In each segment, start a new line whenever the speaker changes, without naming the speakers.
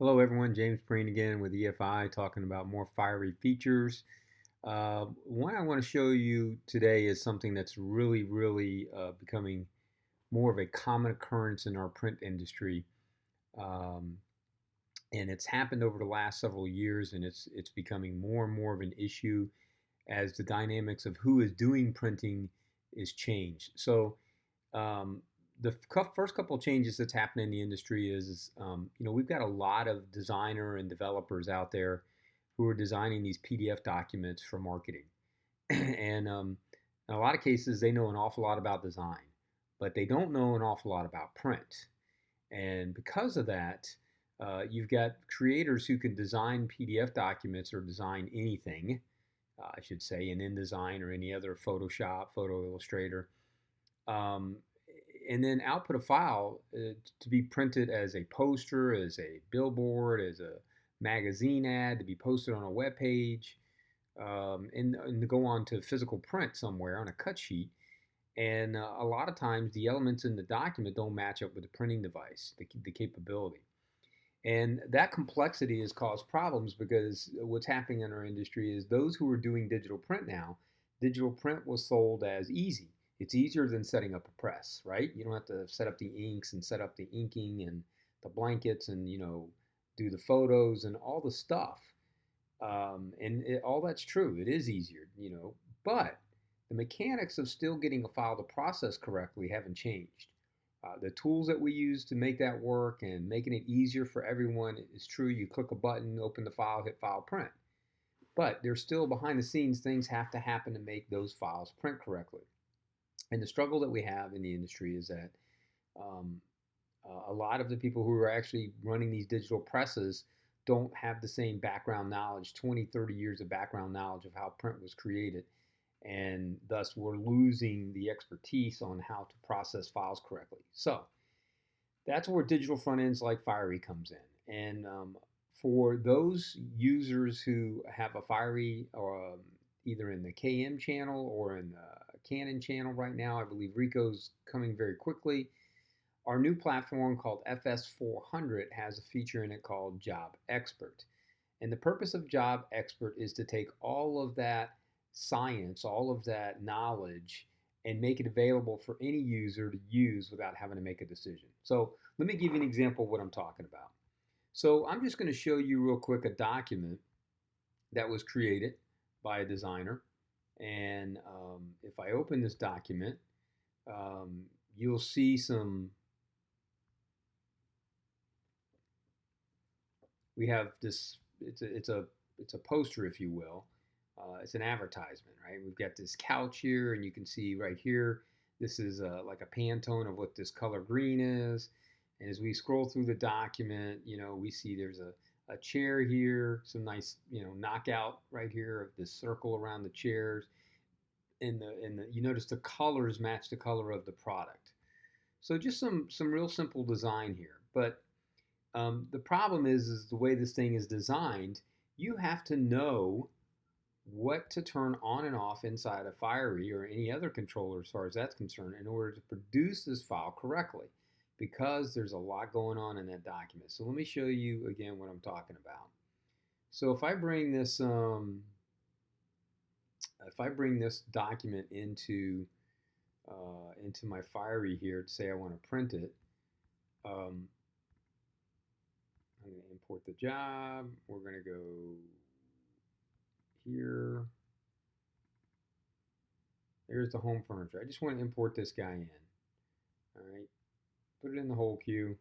Hello everyone, James Preen again with EFI talking about more fiery features. One I want to show you today is something that's really becoming more of a common occurrence in our print industry. Um, and it's happened over the last several years, and it's becoming more and more of an issue as the dynamics of who is doing printing is changed. Um, the first couple of changes that's happened in the industry is we've got a lot of designer and developers out there who are designing these PDF documents for marketing. and in a lot of cases, they know an awful lot about design, but they don't know an awful lot about print. And because of that, you've got creators who can design PDF documents or design anything, I should say, in InDesign or any other Photoshop, Photo Illustrator, um, and then output a file to be printed as a poster, as a billboard, as a magazine ad, to be posted on a web page, and to go on to physical print somewhere on a cut sheet. And a lot of times the elements in the document don't match up with the printing device, the capability. And that complexity has caused problems because what's happening in our industry is those who are doing digital print now, digital print was sold as easy. It's easier than setting up a press, right? You don't have to set up the inks and set up the inking and the blankets and, do the photos and all the stuff. All that's true. It is easier, but the mechanics of still getting a file to process correctly haven't changed. The tools that we use to make that work and making it easier for everyone is true. You click a button, open the file, hit file print. But there's still behind the scenes things have to happen to make those files print correctly. And the struggle that we have in the industry is that um, a lot of the people who are actually running these digital presses don't have the same background knowledge, 20, 30 years of background knowledge of how print was created. And thus, we're losing the expertise on how to process files correctly. So, that's where digital front ends like Fiery comes in. And for those users who have a Fiery or either in the KM channel or in the Canon channel right now, I believe Ricoh's coming very quickly. Our new platform called FS400 has a feature in it called Job Expert. And the purpose of Job Expert is to take all of that science, all of that knowledge, and make it available for any user to use without having to make a decision. So let me give you an example of what I'm talking about. So I'm just going to show you real quick a document that was created by a designer. And if I open this document, you'll see we have this, it's a poster, if you will. It's an advertisement, right? We've got this couch here, and you can see right here, this is like a Pantone of what this color green is. And as we scroll through the document, we see there's a chair here, some nice, knockout right here of this circle around the chairs. You notice the colors match the color of the product. So just some real simple design here. But the problem is the way this thing is designed. You have to know what to turn on and off inside a Fiery or any other controller as far as that's concerned in order to produce this file correctly, because there's a lot going on in that document. So let me show you again what I'm talking about. So if I bring this document into my Fiery here to say I want to print it, um, I'm going to import the job. We're going to go here. There's the home furniture. I just want to import this guy in. All right. Put it in the whole queue.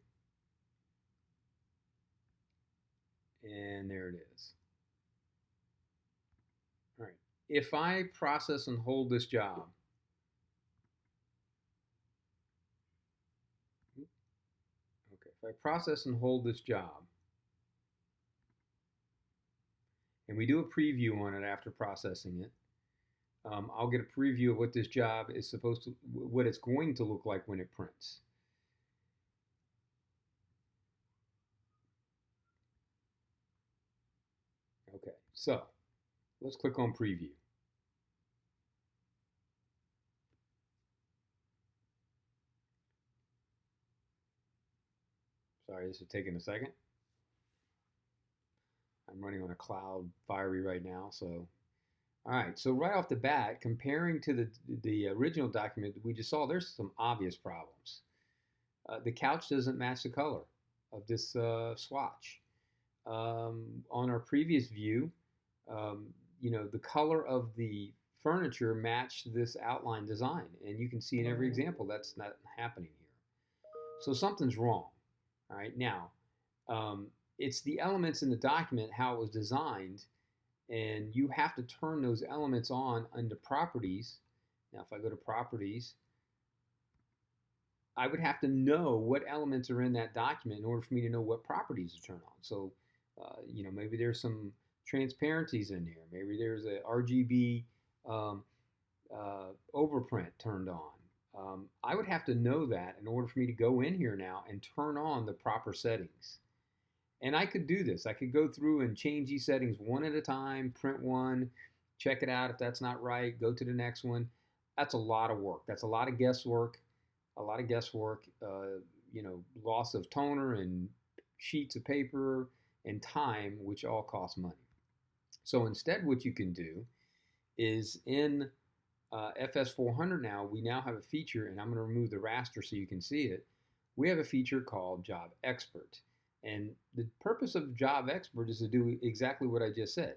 And there it is. All right. If I process and hold this job, okay, if I process and hold this job, and we do a preview on it after processing it, I'll get a preview of what this job is supposed to, what it's going to look like when it prints. Okay, so let's click on preview. Sorry, this is taking a second. I'm running on a cloud Fiery right now, so all right. So right off the bat, comparing to the original document we just saw, there's some obvious problems. The couch doesn't match the color of this swatch. On our previous view, um, the color of the furniture matched this outline design, and you can see in every example that's not happening here. So something's wrong. All right, now um, it's the elements in the document, how it was designed, and you have to turn those elements on under properties. Now, if I go to properties, I would have to know what elements are in that document in order for me to know what properties to turn on. So, maybe there's some transparencies in there. Maybe there's a RGB um, overprint turned on. I would have to know that in order for me to go in here now and turn on the proper settings. And I could do this. I could go through and change these settings one at a time, print one, check it out. If that's not right, go to the next one. That's a lot of work. That's a lot of guesswork, loss of toner and sheets of paper and time, which all cost money. So instead, what you can do is in FS400 now, we now have a feature, and I'm going to remove the raster so you can see it. We have a feature called Job Expert. And the purpose of Job Expert is to do exactly what I just said.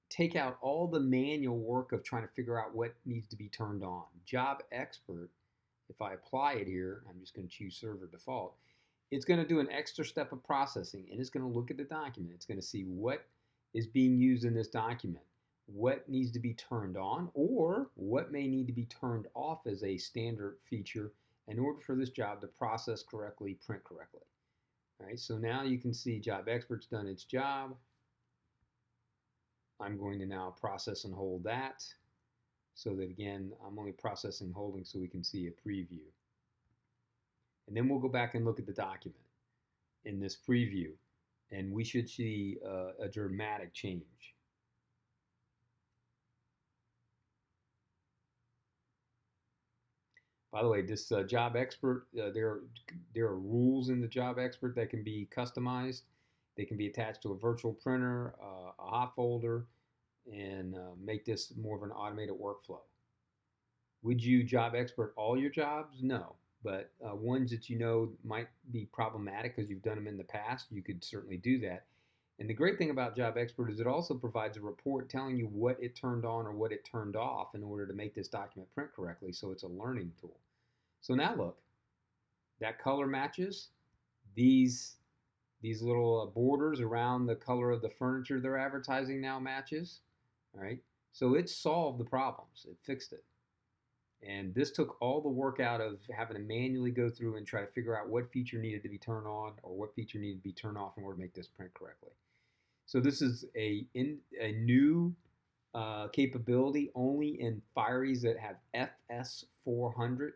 Take out all the manual work of trying to figure out what needs to be turned on. Job Expert, if I apply it here, I'm just going to choose Server Default. It's going to do an extra step of processing, and it's going to look at the document. It's going to see what is being used in this document, what needs to be turned on, or what may need to be turned off as a standard feature in order for this job to process correctly, print correctly. All right, so now you can see Job Expert's done its job. I'm going to now process and hold that so that, again, I'm only processing holding so we can see a preview. And then we'll go back and look at the document in this preview, and we should see a dramatic change. By the way, this Job Expert, there are rules in the Job Expert that can be customized. They can be attached to a virtual printer, a hot folder, and make this more of an automated workflow. Would you Job Expert all your jobs? No, but ones that you know might be problematic because you've done them in the past, you could certainly do that. And the great thing about Job Expert is it also provides a report telling you what it turned on or what it turned off in order to make this document print correctly, so it's a learning tool. So now look, that color matches. These little borders around the color of the furniture they're advertising now matches. All right, so it solved the problems. It fixed it. And this took all the work out of having to manually go through and try to figure out what feature needed to be turned on or what feature needed to be turned off in order to make this print correctly. So this is a new capability only in Firies that have FS400.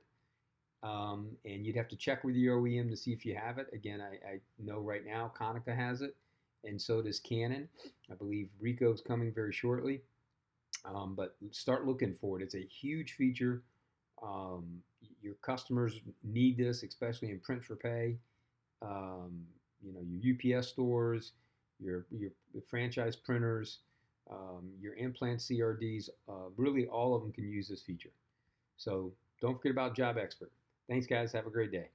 And you'd have to check with your OEM to see if you have it. Again, I know right now Konica has it, and so does Canon. I believe Ricoh's coming very shortly. But start looking for it. It's a huge feature. Your customers need this, especially in print for pay. Your UPS stores, your franchise printers, your implant CRDs, really all of them can use this feature. So don't forget about Job Expert. Thanks, guys. Have a great day.